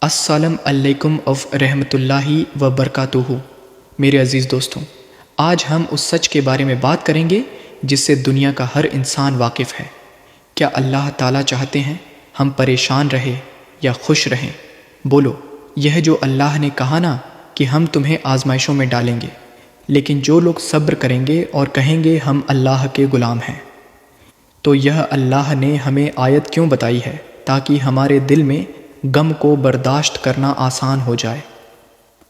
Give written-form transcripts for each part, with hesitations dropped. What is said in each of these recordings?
السلام علیکم رحمۃ اللہ وبرکاتہ۔ میرے عزیز دوستوں، آج ہم اس سچ کے بارے میں بات کریں گے جس سے دنیا کا ہر انسان واقف ہے۔ کیا اللہ تعالیٰ چاہتے ہیں ہم پریشان رہیں یا خوش رہیں؟ بولو، یہ جو اللہ نے کہا نا کہ ہم تمہیں آزمائشوں میں ڈالیں گے، لیکن جو لوگ صبر کریں گے اور کہیں گے ہم اللہ کے غلام ہیں، تو یہ اللہ نے ہمیں آیت کیوں بتائی ہے؟ تاکہ ہمارے دل میں غم کو برداشت کرنا آسان ہو جائے،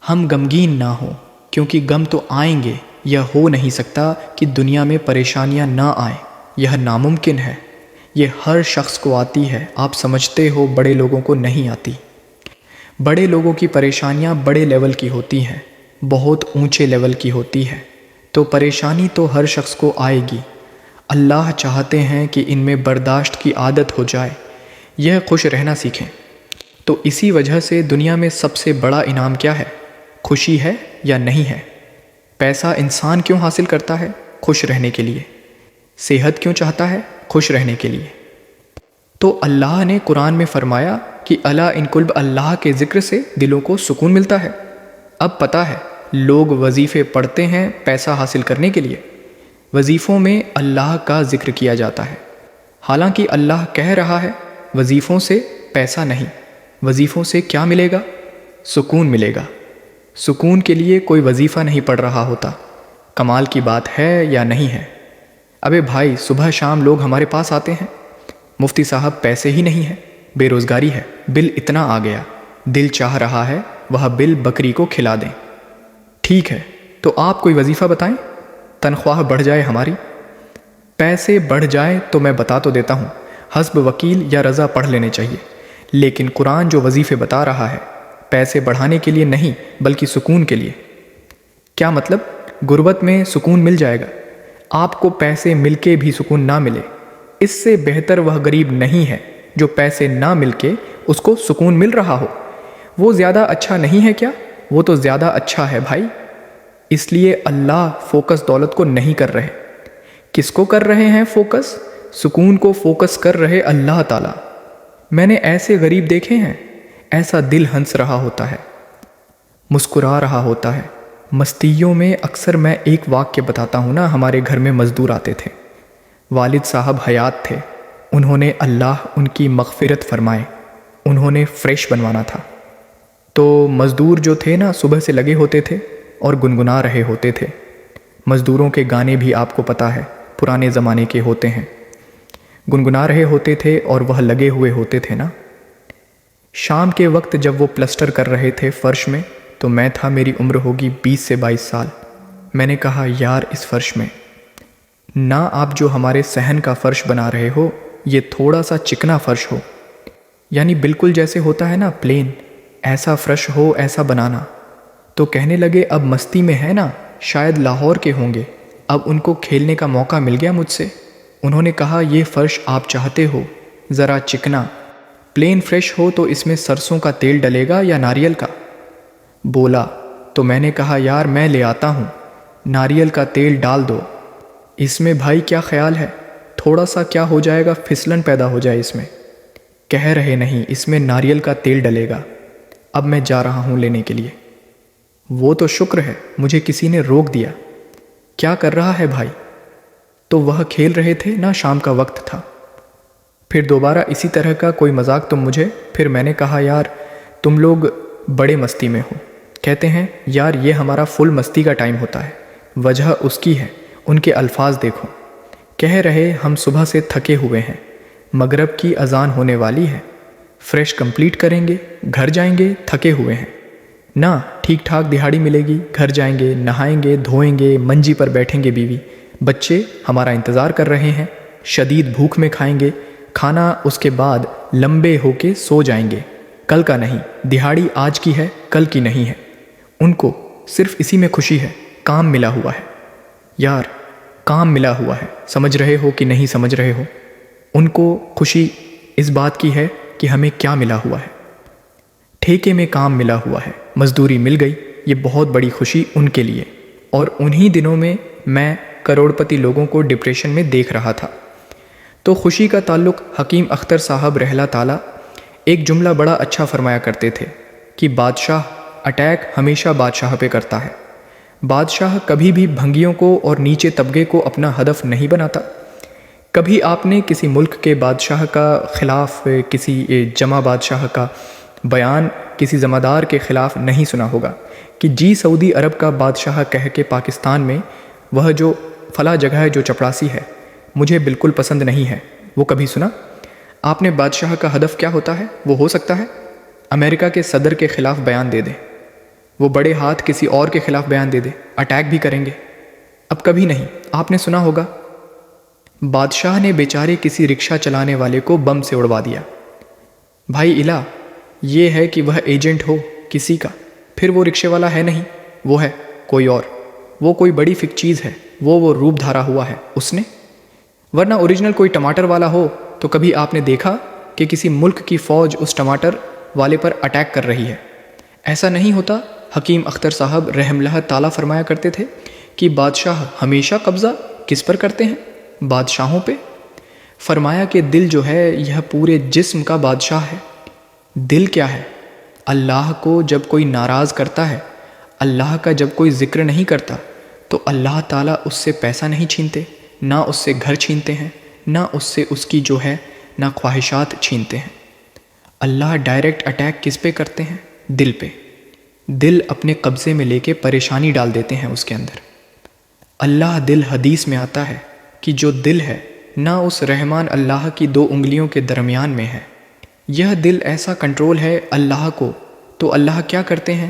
ہم غمگین نہ ہوں، کیونکہ غم تو آئیں گے۔ یہ ہو نہیں سکتا کہ دنیا میں پریشانیاں نہ آئیں، یہ ناممکن ہے۔ یہ ہر شخص کو آتی ہے، آپ سمجھتے ہو بڑے لوگوں کو نہیں آتی۔ بڑے لوگوں کی پریشانیاں بڑے لیول کی ہوتی ہیں، بہت اونچے لیول کی ہوتی ہے، تو پریشانی تو ہر شخص کو آئے گی۔ اللہ چاہتے ہیں کہ ان میں برداشت کی عادت ہو جائے، یہ خوش رہنا سیکھیں۔ تو اسی وجہ سے دنیا میں سب سے بڑا انعام کیا ہے؟ خوشی ہے یا نہیں ہے؟ پیسہ انسان کیوں حاصل کرتا ہے؟ خوش رہنے کے لیے۔ صحت کیوں چاہتا ہے؟ خوش رہنے کے لیے۔ تو اللہ نے قرآن میں فرمایا کہ الا ان قلب، اللہ کے ذکر سے دلوں کو سکون ملتا ہے۔ اب پتہ ہے لوگ وظیفے پڑھتے ہیں پیسہ حاصل کرنے کے لیے، وظیفوں میں اللہ کا ذکر کیا جاتا ہے، حالانکہ اللہ کہہ رہا ہے وظیفوں سے پیسہ نہیں، وظیفوں سے کیا ملے گا؟ سکون ملے گا۔ سکون کے لیے کوئی وظیفہ نہیں پڑھ رہا ہوتا۔ کمال کی بات ہے یا نہیں ہے؟ ابے بھائی، صبح شام لوگ ہمارے پاس آتے ہیں، مفتی صاحب پیسے ہی نہیں ہیں، بے روزگاری ہے، بل اتنا آ گیا، دل چاہ رہا ہے وہ بل بکری کو کھلا دیں۔ ٹھیک ہے، تو آپ کوئی وظیفہ بتائیں، تنخواہ بڑھ جائے ہماری، پیسے بڑھ جائیں تو میں بتا تو دیتا ہوں، حسب وکیل یا رضا پڑھ لینے چاہیے۔ لیکن قرآن جو وظیفے بتا رہا ہے، پیسے بڑھانے کے لیے نہیں بلکہ سکون کے لیے۔ کیا مطلب؟ غربت میں سکون مل جائے گا؟ آپ کو پیسے مل کے بھی سکون نہ ملے، اس سے بہتر وہ غریب نہیں ہے جو پیسے نہ مل کے اس کو سکون مل رہا ہو۔ وہ زیادہ اچھا نہیں ہے کیا؟ وہ تو زیادہ اچھا ہے بھائی۔ اس لیے اللہ فوکس دولت کو نہیں کر رہے۔ کس کو کر رہے ہیں فوکس؟ سکون کو فوکس کر رہے اللہ تعالیٰ۔ میں نے ایسے غریب دیکھے ہیں، ایسا دل ہنس رہا ہوتا ہے، مسکرا رہا ہوتا ہے۔ مستیوں میں اکثر میں ایک واقعہ بتاتا ہوں نا، ہمارے گھر میں مزدور آتے تھے، والد صاحب حیات تھے، انہوں نے اللہ ان کی مغفرت فرمائے، انہوں نے فریش بنوانا تھا، تو مزدور جو تھے نا صبح سے لگے ہوتے تھے اور گنگنا رہے ہوتے تھے۔ مزدوروں کے گانے بھی آپ کو پتہ ہے پرانے زمانے کے ہوتے ہیں، گنگنا رہے ہوتے تھے اور وہ لگے ہوئے ہوتے تھے نا۔ شام کے وقت جب وہ پلسٹر کر رہے تھے فرش میں، تو میں تھا، میری عمر ہوگی 20 سے 22 سال۔ میں نے کہا یار اس فرش میں نہ آپ جو ہمارے صحن کا فرش بنا رہے ہو، یہ تھوڑا سا چکنا فرش ہو، یعنی بالکل جیسے ہوتا ہے نا پلین، ایسا فرش ہو، ایسا بنانا۔ تو کہنے لگے اب مستی میں ہے نا، شاید لاہور کے ہوں گے، اب ان کو کھیلنے کا موقع مل گیا مجھ سے۔ انہوں نے کہا یہ فرش آپ چاہتے ہو ذرا چکنا، پلین فریش ہو تو اس میں سرسوں کا تیل ڈلے گا یا ناریل کا؟ بولا تو میں نے کہا یار میں لے آتا ہوں، ناریل کا تیل ڈال دو اس میں۔ بھائی کیا خیال ہے؟ تھوڑا سا کیا ہو جائے گا، پھسلن پیدا ہو جائے اس میں۔ کہہ رہے نہیں، اس میں ناریل کا تیل ڈلے گا۔ اب میں جا رہا ہوں لینے کے لیے۔ وہ تو شکر ہے مجھے کسی نے روک دیا۔ کیا کر رہا ہے بھائی؟ تو وہ کھیل رہے تھے نا، شام کا وقت تھا۔ پھر دوبارہ اسی طرح کا کوئی مذاق تم مجھے، پھر میں نے کہا یار تم لوگ بڑے مستی میں ہو۔ کہتے ہیں یار یہ ہمارا فل مستی کا ٹائم ہوتا ہے، وجہ اس کی ہے، ان کے الفاظ دیکھو۔ کہہ رہے ہم صبح سے تھکے ہوئے ہیں، مغرب کی اذان ہونے والی ہے، فریش کمپلیٹ کریں گے، گھر جائیں گے، تھکے ہوئے ہیں نہ، ٹھیک ٹھاک دہاڑی ملے گی، گھر جائیں گے، نہائیں گے، دھوئیں گے، منجی پر بیٹھیں گے بیوی بچے ہمارا انتظار کر رہے ہیں، شدید بھوک میں کھائیں گے کھانا، اس کے بعد لمبے ہو کے سو جائیں گے۔ کل کا نہیں، دہاڑی آج کی ہے، کل کی نہیں ہے۔ ان کو صرف اسی میں خوشی ہے، کام ملا ہوا ہے۔ یار کام ملا ہوا ہے، سمجھ رہے ہو کہ نہیں سمجھ رہے ہو؟ ان کو خوشی اس بات کی ہے کہ ہمیں کیا ملا ہوا ہے، ٹھیکے میں کام ملا ہوا ہے، مزدوری مل گئی، یہ بہت بڑی خوشی ان کے لیے۔ اور انہی دنوں میں کروڑپتی لوگوں کو ڈپریشن میں دیکھ رہا تھا۔ تو خوشی کا تعلق حکیم اختر صاحب رحلہ تعالیٰ ایک جملہ بڑا اچھا فرمایا کرتے تھے، کہ بادشاہ اٹیک ہمیشہ بادشاہ پہ کرتا ہے۔ بادشاہ کبھی بھی بھنگیوں کو اور نیچے طبقے کو اپنا ہدف نہیں بناتا۔ کبھی آپ نے کسی ملک کے بادشاہ کا خلاف کسی جمع بادشاہ کا بیان کسی ذمہ دار کے خلاف نہیں سنا ہوگا کہ جی سعودی عرب کا بادشاہ کہہ کے پاکستان میں وہ جو فلاں جگہ ہے جو چپڑاسی ہے مجھے بالکل پسند نہیں ہے، وہ کبھی سنا؟ آپ نے بادشاہ کا ہدف کیا ہوتا ہے؟ وہ ہو سکتا ہے امریکہ کے صدر کے خلاف بیان دے دیں، وہ بڑے ہاتھ کسی اور کے خلاف بیان دے دے، اٹیک بھی کریں گے۔ اب کبھی نہیں آپ نے سنا ہوگا بادشاہ نے بیچارے کسی رکشہ چلانے والے کو بم سے اڑوا دیا۔ بھائی الہ یہ ہے کہ وہ ایجنٹ ہو کسی کا، پھر وہ رکشے والا ہے نہیں، وہ ہے کوئی اور، وہ کوئی بڑی فک چیز ہے، وہ روپ دھارا ہوا ہے اس نے، ورنہ اوریجنل کوئی ٹماٹر والا ہو تو کبھی آپ نے دیکھا کہ کسی ملک کی فوج اس ٹماٹر والے پر اٹیک کر رہی ہے؟ ایسا نہیں ہوتا۔ حکیم اختر صاحب رحم اللہ تعالیٰ فرمایا کرتے تھے کہ بادشاہ ہمیشہ قبضہ کس پر کرتے ہیں؟ بادشاہوں پہ۔ فرمایا کہ دل جو ہے یہ پورے جسم کا بادشاہ ہے۔ دل کیا ہے؟ اللہ کو جب کوئی ناراض کرتا ہے، اللہ کا جب کوئی ذکر نہیں کرتا تو اللہ تعالیٰ اس سے پیسہ نہیں چھینتے، نہ اس سے گھر چھینتے ہیں، نہ اس سے اس کی جو ہے نہ خواہشات چھینتے ہیں۔ اللہ ڈائریکٹ اٹیک کس پہ کرتے ہیں؟ دل پہ۔ دل اپنے قبضے میں لے کے پریشانی ڈال دیتے ہیں اس کے اندر۔ اللہ دل حدیث میں آتا ہے کہ جو دل ہے نہ اس رحمان اللہ کی 2 انگلیوں کے درمیان میں ہے۔ یہ دل ایسا کنٹرول ہے اللہ کو، تو اللہ کیا کرتے ہیں؟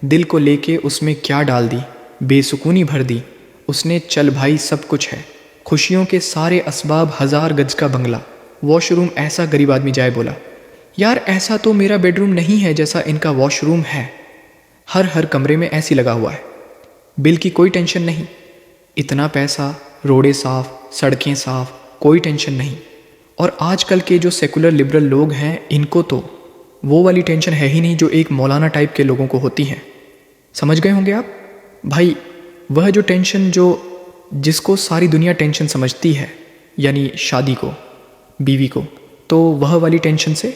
دل کو لے کے اس میں کیا ڈال دی؟ بے سکونی بھر دی۔ اس نے چل بھائی سب کچھ ہے، خوشیوں کے سارے اسباب، 1000 گز کا بنگلہ، واش روم ایسا غریب آدمی جائے بولا یار ایسا تو میرا بیڈ روم نہیں ہے جیسا ان کا واش روم ہے، ہر کمرے میں ایسی لگا ہوا ہے، بل کی کوئی ٹینشن نہیں، اتنا پیسہ، روڈیں صاف، سڑکیں صاف، کوئی ٹینشن نہیں۔ اور آج کل کے جو سیکولر لبرل لوگ ہیں ان کو تو وہ والی ٹینشن ہے ہی نہیں جو ایک مولانا ٹائپ کے لوگوں کو ہوتی ہے۔ سمجھ گئے ہوں گے آپ؟ بھائی وہ جو ٹینشن جس کو ساری دنیا ٹینشن سمجھتی ہے، یعنی شادی کو، بیوی کو، تو وہ والی ٹینشن سے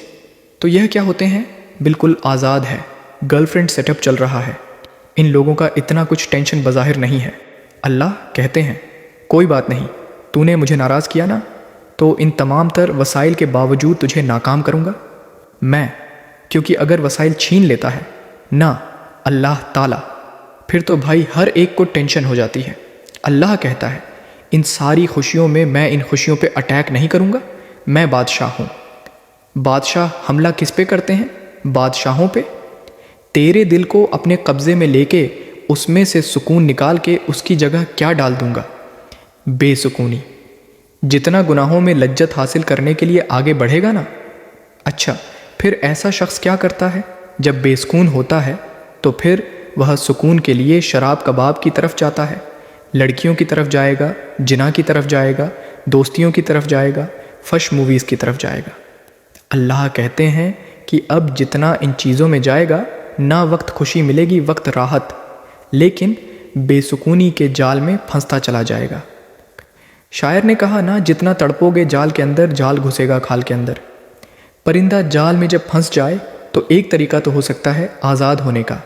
تو یہ کیا ہوتے ہیں؟ بالکل آزاد ہے، گرل فرینڈ سیٹ اپ چل رہا ہے۔ ان لوگوں کا اتنا کچھ ٹینشن بظاہر نہیں ہے۔ اللہ کہتے ہیں کوئی بات نہیں، تو نے مجھے ناراض کیا نا، تو ان تمام تر وسائل کے باوجود تجھے ناکام کروں گا میں، کیونکہ اگر وسائل چھین لیتا ہے نہ اللہ تعالیٰ، پھر تو بھائی ہر ایک کو ٹینشن ہو جاتی ہے۔ اللہ کہتا ہے ان ساری خوشیوں میں ان خوشیوں پہ اٹیک نہیں کروں گا، میں بادشاہ ہوں۔ بادشاہ حملہ کس پہ کرتے ہیں؟ بادشاہوں پہ۔ تیرے دل کو اپنے قبضے میں لے کے اس میں سے سکون نکال کے اس کی جگہ کیا ڈال دوں گا؟ بے سکونی۔ جتنا گناہوں میں لذت حاصل کرنے کے لیے آگے بڑھے گا نا، اچھا پھر ایسا شخص کیا کرتا ہے جب بے سکون ہوتا ہے تو پھر وہ سکون کے لیے شراب کباب کی طرف جاتا ہے، لڑکیوں کی طرف جائے گا، جنا کی طرف جائے گا، دوستیوں کی طرف جائے گا، فش موویز کی طرف جائے گا۔ اللہ کہتے ہیں کہ اب جتنا ان چیزوں میں جائے گا نہ وقت خوشی ملے گی، وقت راحت، لیکن بے سکونی کے جال میں پھنستا چلا جائے گا۔ شاعر نے کہا نا، جتنا تڑپو گے جال کے اندر، جال گھسے گا کھال کے اندر۔ پرندہ جال میں جب پھنس جائے تو ایک طریقہ تو ہو سکتا ہے آزاد ہونے کا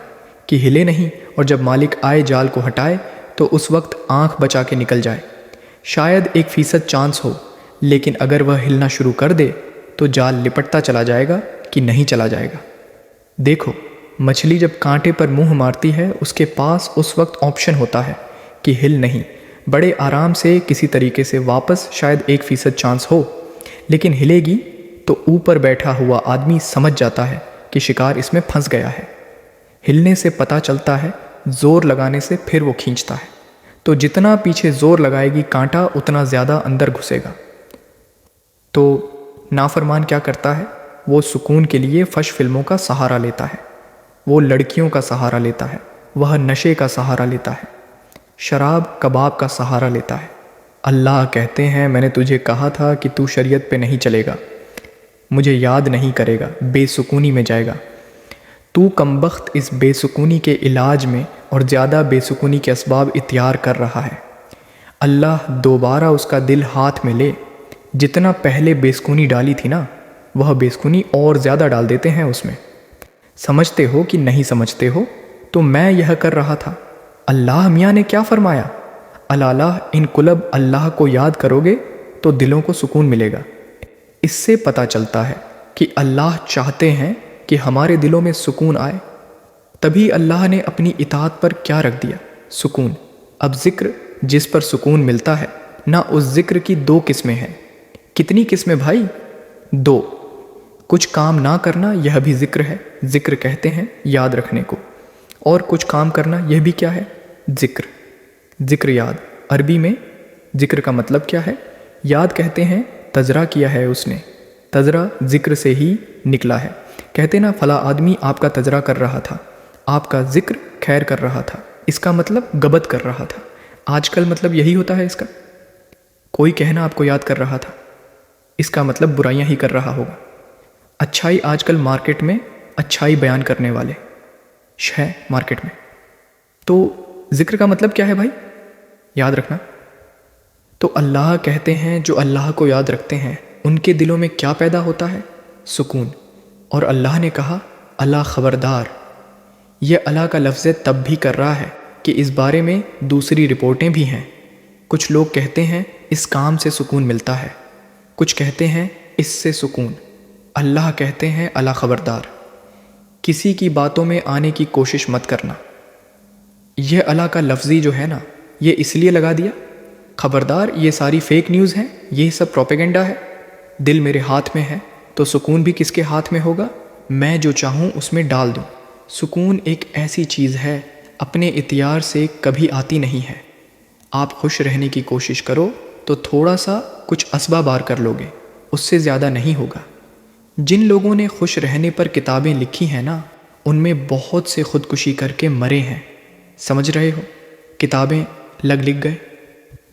کہ ہلے نہیں، اور جب مالک آئے جال کو ہٹائے تو اس وقت آنکھ بچا کے نکل جائے۔ شاید 1% چانس ہو، لیکن اگر وہ ہلنا شروع کر دے تو جال لپٹتا چلا جائے گا کہ نہیں چلا جائے گا۔ دیکھو مچھلی جب کانٹے پر منہ مارتی ہے اس کے پاس اس وقت آپشن ہوتا ہے کہ ہل نہیں، بڑے آرام سے کسی طریقے سے واپس شاید 1% چانس ہو، لیکن ہلے گی تو اوپر بیٹھا ہوا آدمی سمجھ جاتا ہے کہ شکار اس میں پھنس گیا ہے۔ ہلنے سے پتہ چلتا ہے، زور لگانے سے پھر وہ کھینچتا ہے، تو جتنا پیچھے زور لگائے گی کانٹا اتنا زیادہ اندر گھسے گا۔ تو نافرمان کیا کرتا ہے؟ وہ سکون کے لیے فش فلموں کا سہارا لیتا ہے، وہ لڑکیوں کا سہارا لیتا ہے، وہ نشے کا سہارا لیتا ہے، شراب کباب کا سہارا لیتا ہے۔ اللہ کہتے ہیں میں نے تجھے کہا تھا کہ تو شریعت پہ نہیں چلے گا، مجھے یاد نہیں کرے گا، بے سکونی میں جائے گا۔ تو کمبخت اس بے سکونی کے علاج میں اور زیادہ بے سکونی کے اسباب اختیار کر رہا ہے۔ اللہ دوبارہ اس کا دل ہاتھ میں لے، جتنا پہلے بے سکونی ڈالی تھی نا، وہ بے سکونی اور زیادہ ڈال دیتے ہیں اس میں۔ سمجھتے ہو کہ نہیں سمجھتے ہو؟ تو میں یہ کر رہا تھا۔ اللہ میاں نے کیا فرمایا؟ اللہ ان قلب اللہ کو یاد کرو گے تو دلوں کو سکون ملے گا۔ اس سے پتہ چلتا ہے کہ اللہ چاہتے ہیں کہ ہمارے دلوں میں سکون آئے، تبھی اللہ نے اپنی اطاعت پر کیا رکھ دیا؟ سکون۔ اب ذکر جس پر سکون ملتا ہے نہ، اس ذکر کی دو قسمیں ہیں۔ کتنی قسمیں بھائی؟ دو۔ کچھ کام نہ کرنا یہ بھی ذکر ہے، ذکر کہتے ہیں یاد رکھنے کو، اور کچھ کام کرنا یہ بھی کیا ہے؟ ذکر۔ ذکر یاد، عربی میں ذکر کا مطلب کیا ہے؟ یاد کہتے ہیں تذرہ کیا ہے اس نے، تذرہ ذکر سے ہی نکلا ہے۔ کہتے نا فلاں آدمی آپ کا تذرہ کر رہا تھا، آپ کا ذکر خیر کر رہا تھا، اس کا مطلب غیبت کر رہا تھا۔ آج کل مطلب یہی ہوتا ہے اس کا، کوئی کہنا آپ کو یاد کر رہا تھا، اس کا مطلب برائیاں ہی کر رہا ہوگا۔ اچھائی آج کل مارکیٹ میں اچھائی بیان کرنے والے ہے مارکیٹ میں، تو ذکر کا مطلب کیا ہے بھائی؟ یاد رکھنا۔ تو اللہ کہتے ہیں جو اللہ کو یاد رکھتے ہیں ان کے دلوں میں کیا پیدا ہوتا ہے؟ سکون۔ اور اللہ نے کہا اللہ خبردار، یہ اللہ کا لفظ تب بھی کر رہا ہے کہ اس بارے میں دوسری رپورٹیں بھی ہیں۔ کچھ لوگ کہتے ہیں اس کام سے سکون ملتا ہے، کچھ کہتے ہیں اس سے سکون۔ اللہ کہتے ہیں اللہ خبردار، کسی کی باتوں میں آنے کی کوشش مت کرنا۔ یہ اللہ کا لفظی جو ہے نا، یہ اس لیے لگا دیا خبردار، یہ ساری فیک نیوز ہیں، یہ سب پروپیگنڈا ہے۔ دل میرے ہاتھ میں ہے تو سکون بھی کس کے ہاتھ میں ہوگا؟ میں جو چاہوں اس میں ڈال دوں۔ سکون ایک ایسی چیز ہے اپنے اختیار سے کبھی آتی نہیں ہے۔ آپ خوش رہنے کی کوشش کرو تو تھوڑا سا کچھ اسباب بار کر لو گے، اس سے زیادہ نہیں ہوگا۔ جن لوگوں نے خوش رہنے پر کتابیں لکھی ہیں نا، ان میں بہت سے خودکشی کر کے مرے ہیں۔ سمجھ رہے ہو؟ کتابیں لکھ گئے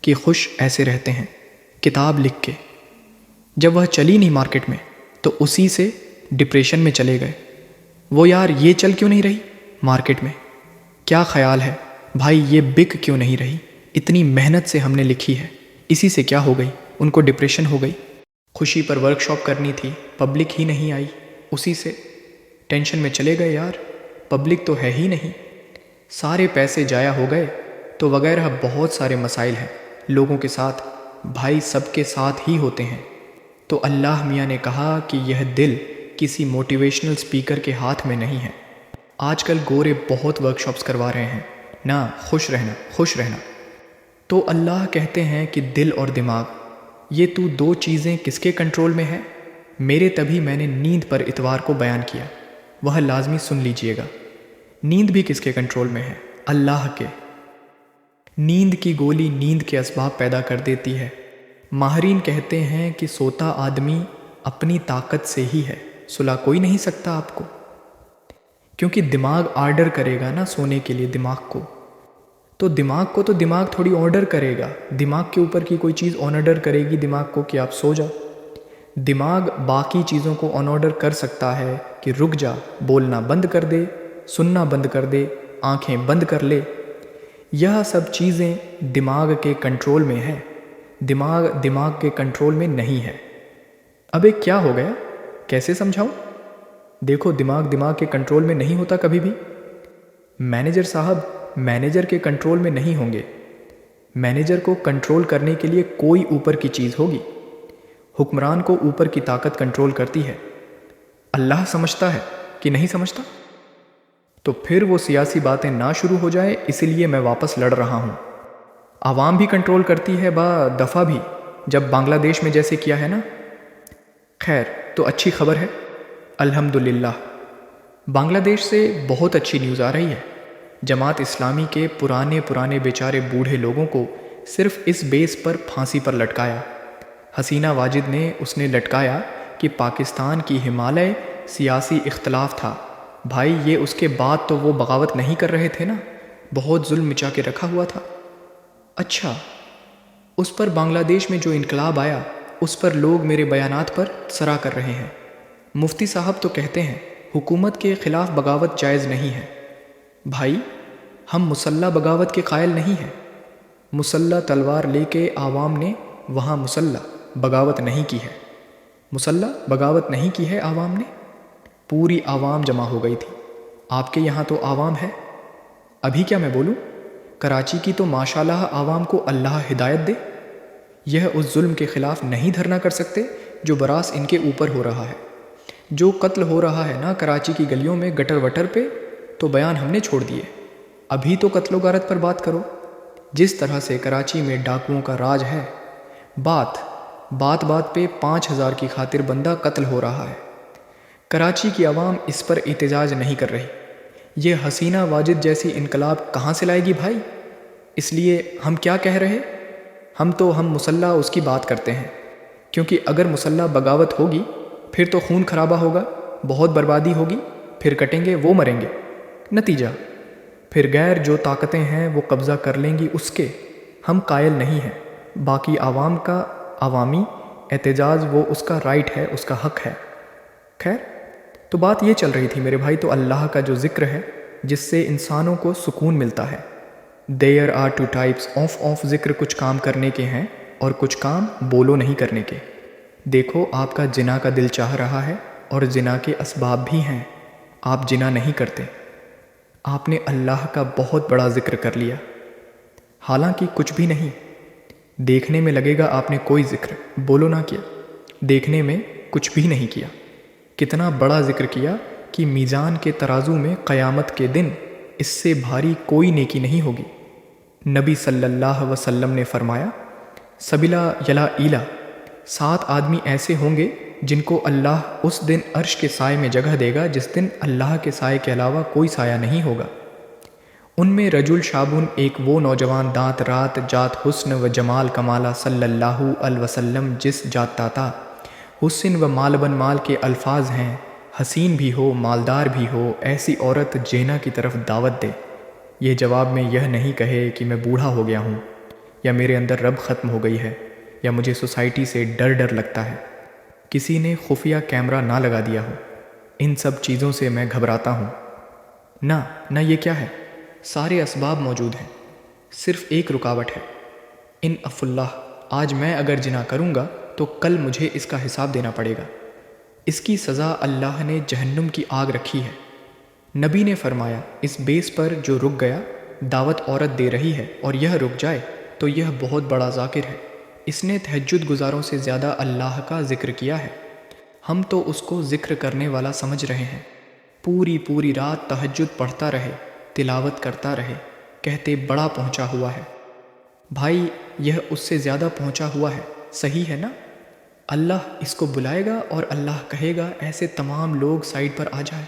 کہ خوش ایسے رہتے ہیں، کتاب لکھ کے جب وہ چلی نہیں مارکیٹ میں تو اسی سے ڈپریشن میں چلے گئے۔ وہ یار یہ چل کیوں نہیں رہی مارکیٹ میں؟ کیا خیال ہے بھائی یہ بک کیوں نہیں رہی؟ اتنی محنت سے ہم نے لکھی ہے، اسی سے کیا ہو گئی؟ ان کو ڈپریشن ہو گئی۔ خوشی پر ورک شاپ کرنی تھی، پبلک ہی نہیں آئی، اسی سے ٹینشن میں چلے گئے۔ یار پبلک تو ہے ہی نہیں، سارے پیسے ضائع ہو گئے، تو وغیرہ بہت سارے مسائل ہیں لوگوں کے ساتھ۔ بھائی سب کے ساتھ ہی ہوتے ہیں۔ تو اللہ میاں نے کہا کہ یہ دل کسی موٹیویشنل سپیکر کے ہاتھ میں نہیں ہے۔ آج کل گورے بہت ورک شاپس کروا رہے ہیں نا، خوش رہنا خوش رہنا۔ تو اللہ کہتے ہیں کہ دل اور دماغ، یہ تو دو چیزیں کس کے کنٹرول میں ہے؟ میرے، تبھی میں نے نیند پر اتوار کو بیان کیا، وہ لازمی سن لیجئے گا۔ نیند بھی کس کے کنٹرول میں ہے؟ اللہ کے۔ نیند کی گولی نیند کے اسباب پیدا کر دیتی ہے۔ ماہرین کہتے ہیں کہ سوتا آدمی اپنی طاقت سے ہی ہے، سلا کوئی نہیں سکتا آپ کو، کیونکہ دماغ آرڈر کرے گا نا سونے کے لیے دماغ کو، تو دماغ تھوڑی آرڈر کرے گا، دماغ کے اوپر کی کوئی چیز آن آرڈر کرے گی دماغ کو کہ آپ سو جاؤ۔ دماغ باقی چیزوں کو آن آرڈر کر سکتا ہے کہ رک جا، بولنا بند کر دے، سننا بند کر دے، آنکھیں بند کر لے۔ یہ سب چیزیں دماغ کے کنٹرول میں ہے، دماغ کے کنٹرول میں نہیں ہے۔ اب ایک کیا ہو گیا، کیسے سمجھاؤں؟ دیکھو دماغ کے کنٹرول میں نہیں ہوتا کبھی بھی۔ مینیجر صاحب مینیجر کے کنٹرول میں نہیں ہوں گے۔ مینیجر کو کنٹرول کرنے کے لیے کوئی اوپر کی چیز ہوگی۔ حکمران کو اوپر کی طاقت کنٹرول کرتی ہے۔ اللہ سمجھتا ہے کہ نہیں سمجھتا؟ تو پھر وہ سیاسی باتیں نہ شروع ہو جائے، اسی لیے میں واپس لڑ رہا ہوں۔ عوام بھی کنٹرول کرتی ہے با دفعہ بھی، جب بنگلہ دیش میں جیسے کیا ہے نا۔ خیر تو اچھی خبر ہے، الحمدللہ بنگلہ دیش سے بہت اچھی نیوز آ رہی ہے۔ جماعت اسلامی کے پرانے بیچارے بوڑھے لوگوں کو صرف اس بیس پر پھانسی پر لٹکایا۔ حسینہ واجد نے اس نے لٹکایا کہ پاکستان کی ہمالیہ سیاسی اختلاف تھا۔ بھائی یہ اس کے بعد تو وہ بغاوت نہیں کر رہے تھے نا، بہت ظلم مچا کے رکھا ہوا تھا۔ اچھا اس پر بنگلہ دیش میں جو انقلاب آیا، اس پر لوگ میرے بیانات پر سرا کر رہے ہیں۔ مفتی صاحب تو کہتے ہیں حکومت کے خلاف بغاوت جائز نہیں ہے۔ بھائی ہم مسلح بغاوت کے قائل نہیں ہیں۔ مسلح تلوار لے کے عوام نے وہاں مسلح بغاوت نہیں کی ہے، مسلح بغاوت نہیں کی ہے عوام نے، پوری عوام جمع ہو گئی تھی۔ آپ کے یہاں تو عوام ہے۔ ابھی کیا میں بولوں؟ کراچی کی تو ماشاءاللہ عوام کو اللہ ہدایت دے، یہ اس ظلم کے خلاف نہیں دھرنا کر سکتے جو براس ان کے اوپر ہو رہا ہے۔ جو قتل ہو رہا ہے نا کراچی کی گلیوں میں گٹر وٹر پہ، تو بیان ہم نے چھوڑ دیے، ابھی تو قتل و غارت پر بات کرو۔ جس طرح سے کراچی میں ڈاکوؤں کا راج ہے، بات بات پہ 5000 کی خاطر بندہ قتل ہو رہا ہے۔ کراچی کی عوام اس پر احتجاج نہیں کر رہی۔ یہ حسینہ واجد جیسی انقلاب کہاں سے لائے گی بھائی؟ اس لیے ہم کیا کہہ رہے؟ ہم مسلح اس کی بات کرتے ہیں، کیونکہ اگر مسلح بغاوت ہوگی پھر تو خون خرابہ ہوگا، بہت بربادی ہوگی، پھر کٹیں گے وہ مریں گے، نتیجہ پھر غیر جو طاقتیں ہیں وہ قبضہ کر لیں گی اس کے۔ ہم قائل نہیں ہیں، باقی عوام کا عوامی احتجاج وہ اس کا رائٹ ہے، اس کا حق ہے۔ خیر، تو بات یہ چل رہی تھی میرے بھائی، تو اللہ کا جو ذکر ہے جس سے انسانوں کو سکون ملتا ہے۔ There are two types of ذکر، کچھ کام کرنے کے ہیں اور کچھ کام بولو نہیں کرنے کے۔ دیکھو آپ کا جنا کا دل چاہ رہا ہے اور جنا کے اسباب بھی ہیں، آپ جنا نہیں کرتے، آپ نے اللہ کا بہت بڑا ذکر کر لیا، حالانکہ کچھ بھی نہیں۔ دیکھنے میں لگے گا آپ نے کوئی ذکر بولو نہ کیا، دیکھنے میں کچھ بھی نہیں کیا۔ کتنا بڑا ذکر کیا کہ میزان کے ترازو میں قیامت کے دن اس سے بھاری کوئی نیکی نہیں ہوگی۔ نبی صلی اللہ علیہ وسلم نے فرمایا، سبیلا یلا ایلا، 7 آدمی ایسے ہوں گے جن کو اللہ اس دن عرش کے سائے میں جگہ دے گا جس دن اللہ کے سائے کے علاوہ کوئی سایہ نہیں ہوگا۔ ان میں رجل شابن، ایک وہ نوجوان دانت رات جات حسن و جمال کمالا صلی اللہ علیہ وسلم جس جات تاتا حسن و مالبن مال کے الفاظ ہیں، حسین بھی ہو مالدار بھی ہو، ایسی عورت جینا کی طرف دعوت دے۔ یہ جواب میں یہ نہیں کہے کہ میں بوڑھا ہو گیا ہوں، یا میرے اندر رب ختم ہو گئی ہے، یا مجھے سوسائٹی سے ڈر لگتا ہے، کسی نے خفیہ کیمرہ نہ لگا دیا ہو، ان سب چیزوں سے میں گھبراتا ہوں۔ نہ یہ کیا ہے، سارے اسباب موجود ہیں، صرف ایک رکاوٹ ہے، ان اف اللہ، آج میں اگر جنا کروں گا تو کل مجھے اس کا حساب دینا پڑے گا۔ اس کی سزا اللہ نے جہنم کی آگ رکھی ہے۔ نبی نے فرمایا، اس بیس پر جو رک گیا، دعوت عورت دے رہی ہے اور یہ رک جائے تو یہ بہت بڑا ذاکر ہے، اس نے تہجد گزاروں سے زیادہ اللہ کا ذکر کیا ہے۔ ہم تو اس کو ذکر کرنے والا سمجھ رہے ہیں، پوری رات تہجد پڑھتا رہے، تلاوت کرتا رہے، کہتے بڑا پہنچا ہوا ہے۔ بھائی یہ اس سے زیادہ پہنچا ہوا ہے، صحیح ہے نا؟ اللہ اس کو بلائے گا اور اللہ کہے گا ایسے تمام لوگ سائڈ پر آ جائیں۔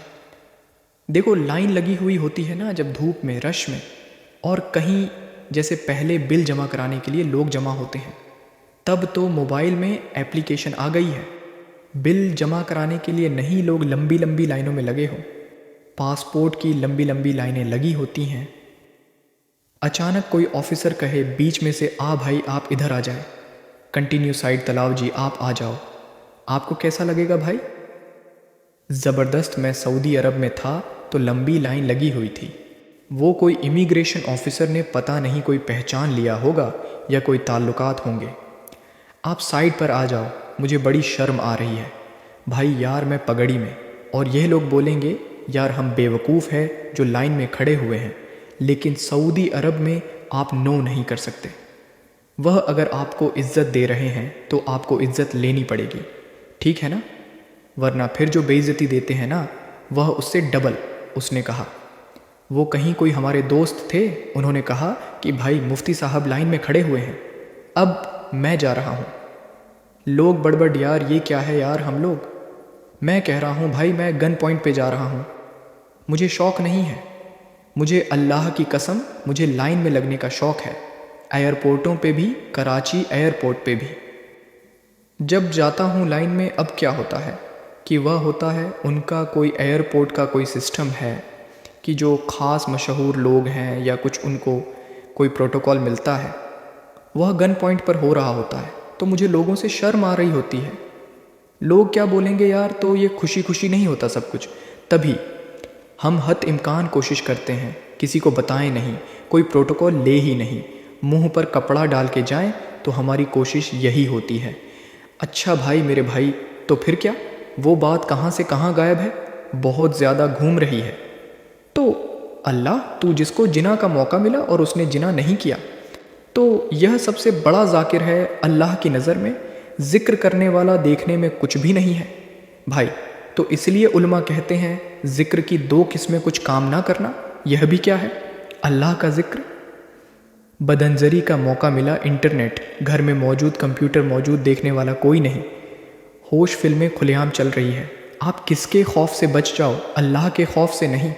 دیکھو لائن لگی ہوئی ہوتی ہے نا، جب دھوپ میں رش میں، اور کہیں جیسے پہلے بل جمع کرانے کے لیے لوگ جمع ہوتے ہیں، تب تو موبائل میں ایپلیکیشن آ گئی ہے، بل جمع کرانے کے لیے نہیں لوگ لمبی لائنوں میں لگے ہوں، پاسپورٹ کی لمبی لائنیں لگی ہوتی ہیں۔ اچانک کوئی آفیسر کہے بیچ میں سے، بھائی آپ ادھر آ جائیں، کنٹینیو سائڈ تلاؤ جی، آپ آ جاؤ، آپ کو کیسا لگے گا بھائی؟ زبردست۔ میں سعودی عرب میں تھا تو لمبی لائن لگی ہوئی تھی، وہ کوئی امیگریشن آفیسر نے پتہ نہیں کوئی پہچان لیا ہوگا یا کوئی تعلقات ہوں گے۔ آپ سائڈ پر آ جاؤ، مجھے بڑی شرم آ رہی ہے بھائی، یار میں پگڑی میں، اور یہ لوگ بولیں گے یار ہم بیوقوف ہیں جو لائن میں کھڑے ہوئے ہیں، لیکن سعودی عرب میں آپ نو نہیں کر سکتے۔ وہ اگر آپ کو عزت دے رہے ہیں تو آپ کو عزت لینی پڑے گی، ٹھیک ہے نا؟ ورنہ پھر جو بے عزتی دیتے ہیں نا، وہ اس سے ڈبل۔ اس نے کہا، وہ کہیں کوئی ہمارے دوست تھے، انہوں نے کہا کہ بھائی مفتی صاحب لائن میں کھڑے ہوئے ہیں، اب میں جا رہا ہوں۔ لوگ بڑبڑ، یار یہ کیا ہے یار، ہم لوگ، میں کہہ رہا ہوں بھائی میں گن پوائنٹ پہ جا رہا ہوں، مجھے شوق نہیں ہے، مجھے اللہ کی قسم مجھے لائن میں لگنے کا شوق ہے، ایئرپورٹوں پہ بھی، کراچی ایئرپورٹ پہ بھی جب جاتا ہوں لائن میں۔ اب کیا ہوتا ہے کہ وہ ہوتا ہے ان کا کوئی ایئرپورٹ کا کوئی سسٹم ہے کہ جو خاص مشہور لوگ ہیں یا کچھ ان کو کوئی پروٹوکول ملتا ہے، وہ گن پوائنٹ پر ہو رہا ہوتا ہے، تو مجھے لوگوں سے شرم آ رہی ہوتی ہے، لوگ کیا بولیں گے یار، تو یہ خوشی نہیں ہوتا سب کچھ۔ تبھی ہم حد امکان کوشش کرتے ہیں کسی کو بتائیں نہیں، کوئی پروٹوکول لے ہی نہیں، منہ پر کپڑا ڈال کے جائیں، تو ہماری کوشش یہی ہوتی ہے۔ اچھا بھائی میرے بھائی، تو پھر کیا، وہ بات کہاں سے کہاں غائب ہے، بہت زیادہ گھوم رہی ہے۔ تو اللہ تو جس کو جنا کا موقع ملا اور اس نے جنا نہیں کیا تو یہ سب سے بڑا ذاکر ہے اللہ کی نظر میں، ذکر کرنے والا دیکھنے میں کچھ بھی نہیں ہے بھائی۔ تو اس لیے علماء کہتے ہیں ذکر کی دو قسمیں، کچھ کام نہ کرنا، یہ بھی کیا ہے؟ اللہ کا ذکر۔ بدنظری کا موقع ملا، انٹرنیٹ گھر میں موجود، کمپیوٹر موجود، دیکھنے والا کوئی نہیں، ہوش فلمیں کھلے عام چل رہی ہے۔ آپ کس کے خوف سے بچ جاؤ؟ اللہ کے خوف سے نہیں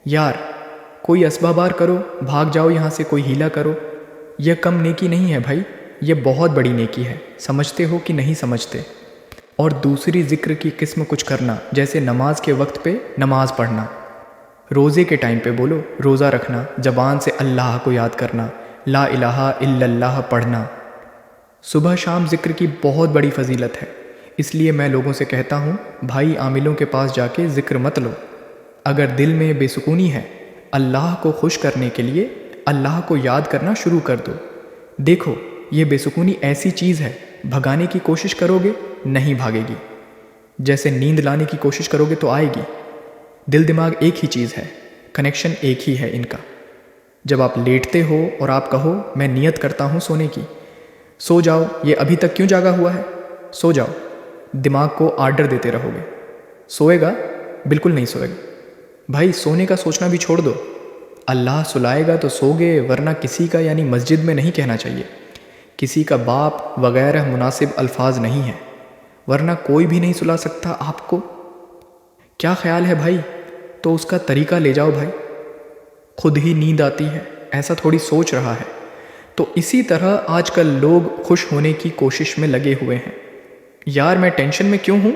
یار۔ کوئی اسبابار کرو، بھاگ جاؤ یہاں سے، کوئی ہیلا کرو، یہ کم نیکی نہیں ہے بھائی، یہ بہت بڑی نیکی ہے۔ سمجھتے ہو کہ نہیں سمجھتے؟ اور دوسری ذکر کی قسم کچھ کرنا، جیسے نماز کے وقت پہ نماز پڑھنا، روزے کے ٹائم پہ بولو، روزہ رکھنا، زبان سے اللہ کو یاد کرنا، لا الہ الا اللہ پڑھنا۔ صبح شام ذکر کی بہت بڑی فضیلت ہے، اس لیے میں لوگوں سے کہتا ہوں بھائی عاملوں کے پاس جا کے ذکر مت لو۔ اگر دل میں بے سکونی ہے، اللہ کو خوش کرنے کے لیے اللہ کو یاد کرنا شروع کر دو۔ دیکھو یہ بے سکونی ایسی چیز ہے، بھگانے کی کوشش کرو گے نہیں بھاگے گی، جیسے نیند لانے کی کوشش کرو گے تو آئے گی۔ دل دماغ ایک ہی چیز ہے، کنیکشن ایک ہی ہے ان کا۔ جب آپ لیٹتے ہو اور آپ کہو میں نیت کرتا ہوں سونے کی، سو جاؤ، یہ ابھی تک کیوں جاگا ہوا ہے؟ سو جاؤ، دماغ کو آرڈر دیتے رہو گے۔ سوئے گا؟ بالکل نہیں سوئے گا بھائی۔ سونے کا سوچنا بھی چھوڑ دو، اللہ سلائے گا تو سو گے، ورنہ کسی کا یعنی مسجد میں نہیں کہنا چاہیے، کسی کا باپ وغیرہ مناسب الفاظ نہیں ہیں، ورنہ کوئی بھی نہیں سلا سکتا آپ کو۔ کیا خیال ہے بھائی؟ تو اس کا طریقہ لے جاؤ بھائی، خود ہی نیند آتی ہے، ایسا تھوڑی سوچ رہا ہے۔ تو اسی طرح آج کل لوگ خوش ہونے کی کوشش میں لگے ہوئے ہیں۔ یار میں ٹینشن میں کیوں ہوں؟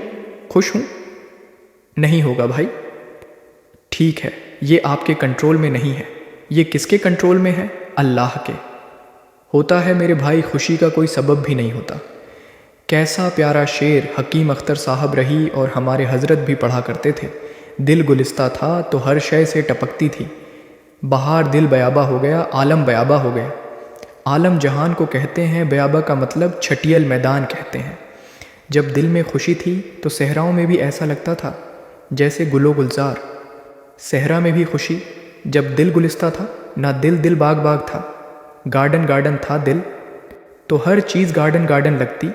خوش ہوں؟ نہیں ہوگا بھائی۔ ٹھیک ہے، یہ آپ کے کنٹرول میں نہیں ہے، یہ کس کے کنٹرول میں ہے؟ اللہ کے۔ ہوتا ہے میرے بھائی، خوشی کا کوئی سبب بھی نہیں ہوتا۔ کیسا پیارا شعر حکیم اختر صاحب رہی اور ہمارے حضرت بھی پڑھا کرتے تھے، دل گلستہ تھا تو ہر شے سے ٹپکتی تھی، بہار دل بیابہ ہو گیا، عالم بیابہ ہو گیا۔ عالم جہان کو کہتے ہیں، بیابہ کا مطلب چھٹیل میدان کہتے ہیں۔ جب دل میں خوشی تھی تو صحراؤں میں بھی ایسا لگتا تھا جیسے گل و گلزار۔ صحرا میں بھی خوشی، جب دل گلستہ تھا، نہ دل باغ باغ تھا، گارڈن گارڈن تھا دل، تو ہر چیز گارڈن گارڈن لگتی،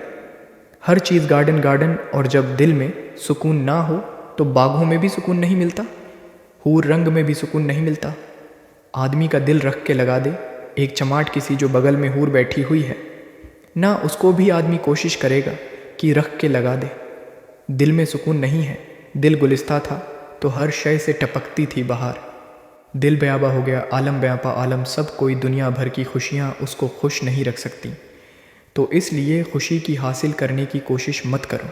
ہر چیز گارڈن گارڈن۔ اور جب دل میں سکون نہ ہو تو باغوں میں بھی سکون نہیں ملتا، حور رنگ میں بھی سکون نہیں ملتا۔ آدمی کا دل رکھ کے لگا دے، ایک چماٹ کسی جو بغل میں حور بیٹھی ہوئی ہے، نہ اس کو بھی آدمی کوشش کرے گا کہ رکھ کے لگا دے۔ دل میں سکون نہیں ہے، دل گلستہ تھا تو ہر شے سے ٹپکتی تھی بہار۔ دل بیابہ ہو گیا، عالم بیابہ عالم، سب کوئی دنیا بھر کی خوشیاں اس کو خوش نہیں رکھ سکتی۔ تو اس لیے خوشی کی حاصل کرنے کی کوشش مت کرو،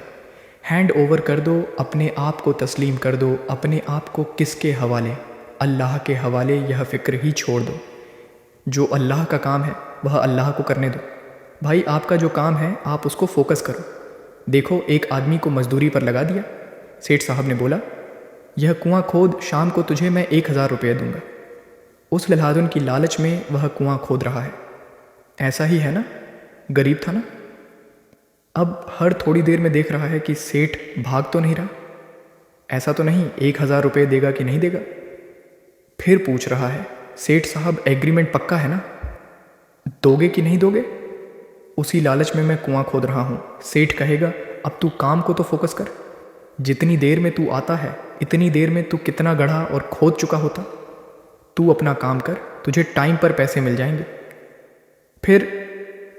ہینڈ اوور کر دو، اپنے آپ کو تسلیم کر دو۔ اپنے آپ کو کس کے حوالے؟ اللہ کے حوالے۔ یہ فکر ہی چھوڑ دو، جو اللہ کا کام ہے وہ اللہ کو کرنے دو۔ بھائی آپ کا جو کام ہے آپ اس کو فوکس کرو۔ دیکھو ایک آدمی کو مزدوری پر لگا دیا، سیٹھ صاحب نے بولا یہ کنواں کھود، شام کو تجھے میں 1000 روپے دوں گا۔ اس للہادن کی لالچ میں وہ کنواں کھود رہا ہے۔ ایسا ہی ہے نا، غریب تھا نا، اب ہر تھوڑی دیر میں دیکھ رہا ہے کہ سیٹھ بھاگ تو نہیں رہا، ایسا تو نہیں 1000 روپے دے گا کہ نہیں دے گا۔ پھر پوچھ رہا ہے سیٹھ صاحب ایگریمنٹ پکا ہے نا، دو گے کہ نہیں دو گے؟ اسی لالچ میں کنواں کھود رہا ہوں۔ سیٹھ کہے گا اب تو کام کو تو فوکس کر، جتنی دیر میں تو آتا ہے اتنی دیر میں تو کتنا گڑھا اور کھود چکا ہوتا۔ تو اپنا کام کر، تجھے ٹائم پر پیسے مل جائیں گے۔ پھر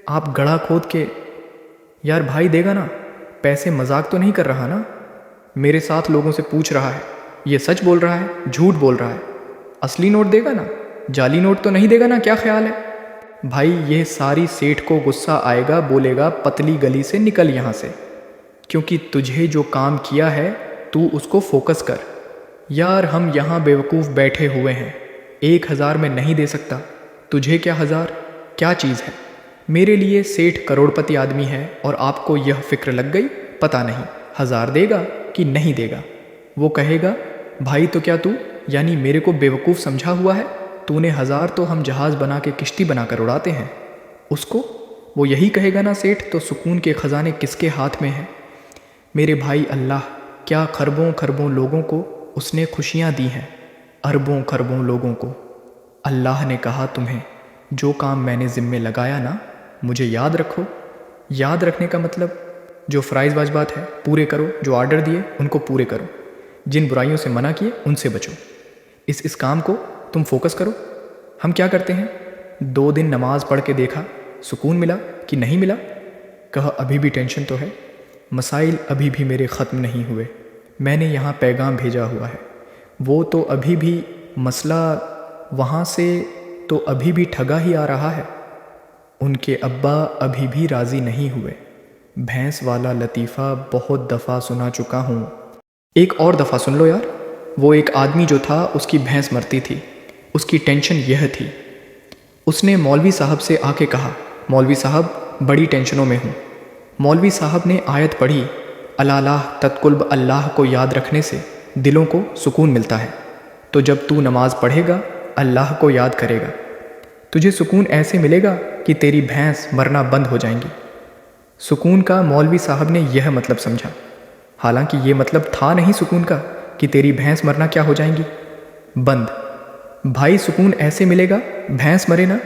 آپ گڑھا کھود کے، یار بھائی دے گا نا پیسے؟ مذاق تو نہیں کر رہا نا؟ میرے ساتھ لوگوں سے پوچھ رہا ہے یہ سچ بول رہا ہے جھوٹ بول رہا ہے؟ اصلی نوٹ دے گا نا، جعلی نوٹ تو نہیں دے گا نا؟ کیا خیال ہے بھائی؟ یہ ساری سیٹھ کو غصہ آئے گا، بولے گا پتلی گلی سے نکل یہاں سے، کیونکہ تجھے جو کام کیا ہے تو اس کو فوکس کر۔ یار ہم یہاں بیوقوف بیٹھے ہوئے ہیں، 1000 میں نہیں دے سکتا، تجھے کیا 1000 کیا چیز ہے؟ میرے لیے سیٹھ کروڑ پتی آدمی ہے اور آپ کو یہ فکر لگ گئی پتہ نہیں 1000 دے گا کہ نہیں دے گا۔ وہ کہے گا بھائی تو کیا تو یعنی میرے کو بیوقوف سمجھا ہوا ہے؟ تو نے 1000 تو ہم جہاز بنا کے کشتی بنا کر اڑاتے ہیں اس کو، وہ یہی کہے گا نا سیٹھ۔ تو سکون کے خزانے کس کے ہاتھ میں ہیں میرے بھائی؟ اللہ۔ کیا خربوں خربوں لوگوں کو اس نے خوشیاں دی ہیں، اربوں خربوں لوگوں کو۔ اللہ نے کہا تمہیں جو کام میں نے ذمے لگایا نا، مجھے یاد رکھو۔ یاد رکھنے کا مطلب جو فرائض واجبات ہے پورے کرو، جو آرڈر دیے ان کو پورے کرو، جن برائیوں سے منع کیے ان سے بچو۔ اس کام کو تم فوکس کرو۔ ہم کیا کرتے ہیں؟ 2 دن نماز پڑھ کے دیکھا، سکون ملا کہ نہیں ملا؟ کہا ابھی بھی ٹینشن تو ہے، مسائل ابھی بھی میرے ختم نہیں ہوئے، میں نے یہاں پیغام بھیجا ہوا ہے، وہ تو ابھی بھی مسئلہ وہاں سے تو ابھی بھی ٹھگا ہی آ رہا ہے، ان کے ابا ابھی بھی راضی نہیں ہوئے۔ بھینس والا لطیفہ بہت دفعہ سنا چکا ہوں، ایک اور دفعہ سن لو یار۔ وہ ایک آدمی جو تھا اس کی بھینس مرتی تھی، اس کی ٹینشن یہ تھی۔ اس نے مولوی صاحب سے آ کے کہا، مولوی صاحب بڑی ٹینشنوں میں ہوں۔ مولوی صاحب نے آیت پڑھی، اللہ تتقلب، اللہ کو یاد رکھنے سے دلوں کو سکون ملتا ہے۔ تو جب تو نماز پڑھے گا اللہ کو یاد کرے گا، تجھے سکون ایسے ملے گا کہ تیری بھینس مرنا بند ہو جائیں گی۔ سکون کا مولوی صاحب نے یہ مطلب سمجھا، حالانکہ یہ مطلب تھا نہیں سکون کا کہ تیری بھینس مرنا کیا ہو جائیں گی، بند۔ بھائی سکون ایسے ملے گا، بھینس مرے نا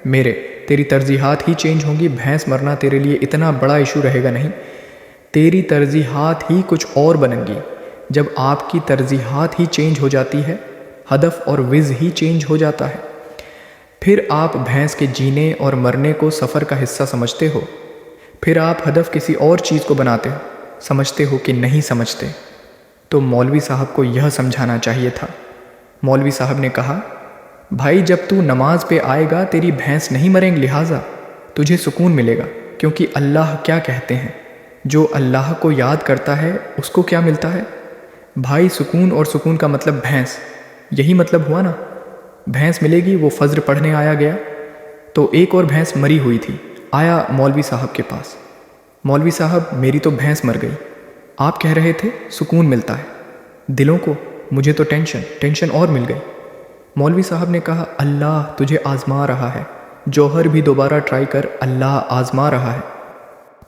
میرے، تیری ترجیحات ہی چینج ہوں گی۔ بھینس مرنا تیرے لیے اتنا بڑا ایشو رہے گا نہیں، تیری ترجیحات ہی کچھ اور بنیں گی۔ جب آپ کی ترجیحات ہی چینج ہو جاتی ہے، ہدف اور وز ہی چینج ہو جاتا ہے، پھر آپ بھینس کے جینے اور مرنے کو سفر کا حصہ سمجھتے ہو، پھر آپ ہدف کسی اور چیز کو بناتے ہو، سمجھتے ہو کہ نہیں سمجھتے۔ تو مولوی صاحب کو یہ سمجھانا چاہیے تھا۔ مولوی صاحب نے کہا، بھائی جب تو نماز پہ آئے گا تیری بھینس نہیں مریں گی، لہٰذا تجھے سکون ملے گا، کیونکہ اللہ کیا کہتے ہیں، جو اللہ کو یاد کرتا ہے اس کو کیا ملتا ہے؟ بھائی سکون اور سکون کا مطلب بھینس، یہی مطلب ہوا نا۔ بھینس ملے گی، وہ فجر پڑھنے آیا گیا تو ایک اور بھینس مری ہوئی تھی، آیا مولوی صاحب کے پاس، مولوی صاحب میری تو بھینس مر گئی، آپ کہہ رہے تھے سکون ملتا ہے دلوں کو، مجھے تو ٹینشن اور مل گئی۔ مولوی صاحب نے کہا، اللہ تجھے آزما رہا ہے، جوہر بھی دوبارہ ٹرائی کر، اللہ آزما رہا ہے۔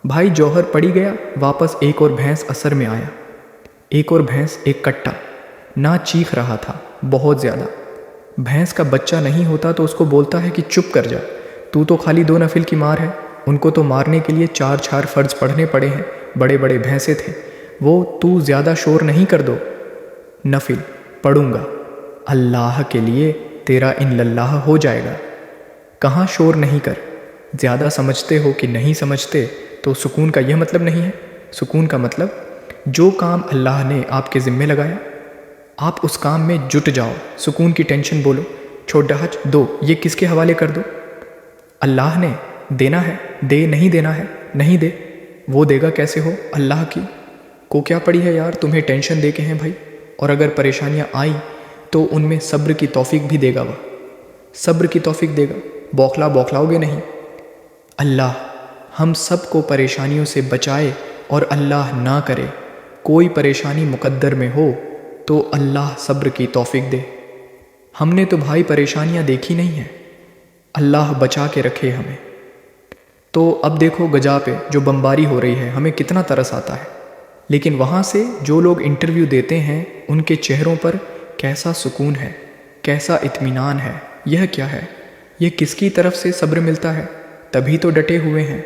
بھائی جوہر پڑی گیا، واپس ایک اور بھینس اثر میں آیا، ایک اور بھینس، ایک کٹا، نہ چیخ رہا تھا بہت زیادہ۔ بھینس کا بچہ نہیں ہوتا تو اس کو بولتا ہے کہ چپ کر جا، تو خالی 2 نفل کی مار ہے، ان کو تو مارنے کے لیے 4 فرض پڑھنے پڑے ہیں، بڑے بڑے بھینسے تھے وہ، تو زیادہ شور نہیں کر دو، نفل پڑھوں گا اللہ کے لیے، تیرا ان اللہ ہو جائے گا، کہاں شور نہیں کر۔ زیادہ سمجھتے ہو کہ نہیں سمجھتے، تو سکون کا یہ مطلب نہیں ہے۔ سکون کا مطلب جو کام اللہ نے آپ کے ذمے لگایا آپ اس کام میں جٹ جاؤ، سکون کی ٹینشن بولو، چھوٹا حج دو، یہ کس کے حوالے کر دو، اللہ نے دینا ہے، دے، نہیں دینا ہے نہیں دے، وہ دے گا کیسے ہو، اللہ کی کو کیا پڑی ہے یار، تمہیں ٹینشن دے کے ہیں بھائی، اور اگر پریشانیاں آئیں تو ان میں صبر کی توفیق بھی دے گا، وہ صبر کی توفیق دے گا، بوکھلاؤ گے نہیں۔ اللہ ہم سب کو پریشانیوں سے بچائے، اور اللہ نہ کرے کوئی پریشانی مقدر میں ہو تو اللہ صبر کی توفیق دے۔ ہم نے تو بھائی پریشانیاں دیکھی نہیں ہیں، اللہ بچا کے رکھے ہمیں۔ تو اب دیکھو گجا پہ جو بمباری ہو رہی ہے، ہمیں کتنا ترس آتا ہے، لیکن وہاں سے جو لوگ انٹرویو دیتے ہیں ان کے چہروں پر کیسا سکون ہے، کیسا اطمینان ہے۔ یہ کیا ہے؟ یہ کس کی طرف سے صبر ملتا ہے؟ تبھی تو ڈٹے ہوئے ہیں۔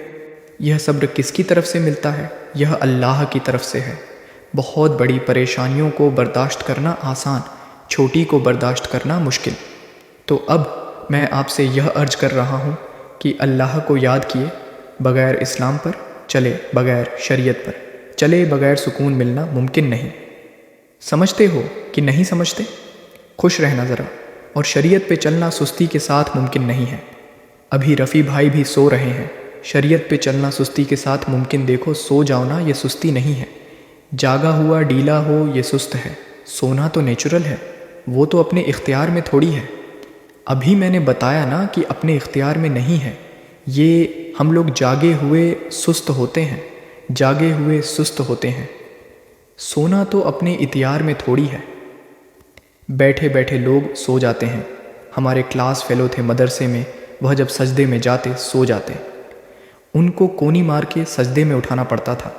یہ صبر کس کی طرف سے ملتا ہے؟ یہ اللہ کی طرف سے ہے۔ بہت بڑی پریشانیوں کو برداشت کرنا آسان، چھوٹی کو برداشت کرنا مشکل۔ تو اب میں آپ سے یہ عرض کر رہا ہوں کہ اللہ کو یاد کیے بغیر اسلام پر چلے، بغیر شریعت پر چلے، بغیر سکون ملنا ممکن نہیں۔ سمجھتے ہو کہ نہیں سمجھتے؟ خوش رہنا ذرا، اور شریعت پہ چلنا سستی کے ساتھ ممکن نہیں ہے۔ ابھی رفیع بھائی بھی سو رہے ہیں، شریعت پہ چلنا سستی کے ساتھ ممکن، دیکھو سو جاؤ نا، یہ سستی نہیں ہے، جاگا ہوا ڈیلا ہو یہ سست ہے، سونا تو نیچرل ہے، وہ تو اپنے اختیار میں تھوڑی ہے۔ ابھی میں نے بتایا نا کہ اپنے اختیار میں نہیں ہے، یہ ہم لوگ جاگے ہوئے سست ہوتے ہیں، جاگے ہوئے سست ہوتے ہیں، سونا تو اپنے اختیار میں تھوڑی ہے۔ بیٹھے بیٹھے لوگ سو جاتے ہیں، ہمارے کلاس فیلو تھے مدرسے میں، وہ جب سجدے میں جاتے سو جاتے، ان کو کونی مار کے سجدے میں اٹھانا پڑتا تھا۔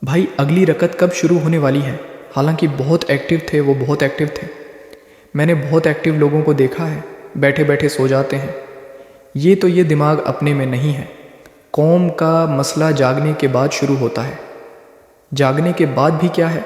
بھائی اگلی رکعت کب شروع ہونے والی ہے؟ حالانکہ بہت ایکٹیو تھے وہ، بہت ایکٹیو تھے۔ میں نے بہت ایکٹیو لوگوں کو دیکھا ہے، بیٹھے بیٹھے سو جاتے ہیں۔ یہ دماغ اپنے میں نہیں ہے۔ قوم کا مسئلہ جاگنے کے بعد شروع ہوتا ہے۔ جاگنے کے بعد بھی کیا ہے؟